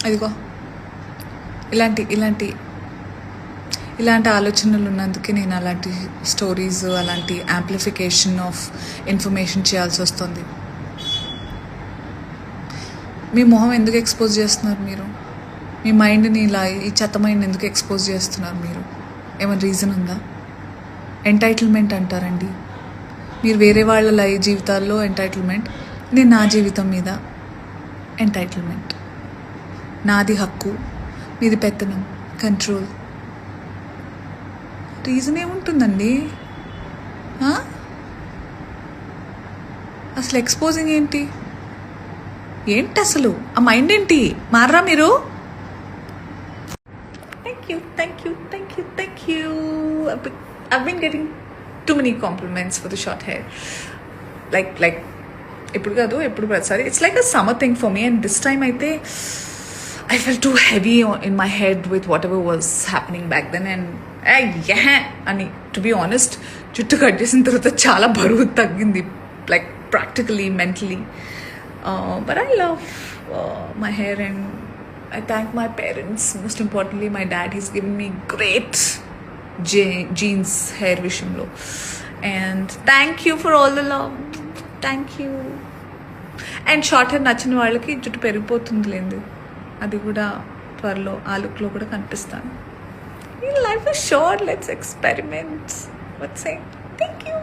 అదిగో ఇలాంటి ఇలాంటి ఇలాంటి ఆలోచనలు ఉన్నందుకే నేను అలాంటి స్టోరీస్, అలాంటి యాంప్లిఫికేషన్ ఆఫ్ ఇన్ఫర్మేషన్ చేయాల్సి వస్తుంది. మీ మొహం ఎందుకు ఎక్స్పోజ్ చేస్తున్నారు మీరు? మీ మైండ్ని ఇలా, ఈ చెత్త మైండ్ ఎందుకు ఎక్స్పోజ్ చేస్తున్నారు మీరు? ఏమైనా రీజన్ ఉందా? ఎంటైటిల్మెంట్ అంటారండి. మీరు వేరే వాళ్ళ జీవితాల్లో ఎంటైటిల్మెంట్, నేను నా జీవితం మీద ఎంటైటిల్మెంట్. నాది హక్కు, మీది పెత్తనం, కంట్రోల్. రీజన్ ఏముంటుందండి? అసలు ఎక్స్పోజింగ్ ఏంటి అసలు? ఆ మైండ్ ఏంటి? మారరా మీరు? Thank you. I've been getting too many compliments for the short hair. Like ఇప్పుడు కాదు, ఎప్పుడు ప్రతిసారి it's like a summer thing for me. And this time అయితే I felt too heavy in my head with whatever was happening back then. And అని to be honest, జుట్టు cut చేసిన తర్వాత చాలా బరువు తగ్గింది, like practically, mentally. But I love my hair and I thank my parents. Most importantly, my dad. He's given me great genes hair vishయంలో. And thank you for all the love. Thank you. And short hair నచ్చిన వాళ్ళకి జుట్టు పెరిగిపోతుంది లేండి, అది కూడా త్వరలో ఆ లుక్లో కూడా కనిపిస్తాను. Life is short, let's experiment. What's saying? Thank you.